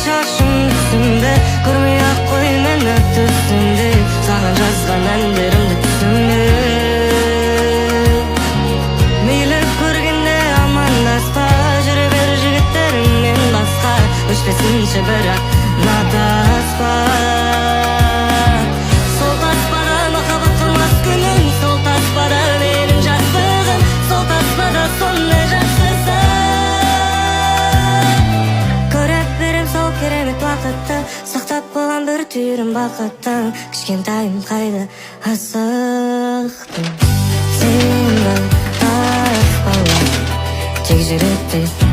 чашым түсімді көрмей ақ қой мені түсімде саған жазған әндерімді түсімде мейлі көргенде амандаспа жүре бер жігіттеріңнен басқа өшпесінші бірақ натаспа сол таспада махаббат қылмас күнім сол таспада менің жастығым сол таспада сондай жақсысың көріп берем сол керемет уақытты сақтап болған бір түйірім бақыттың кішкентайым қайда асықтың сен бір тас бала тек жүректе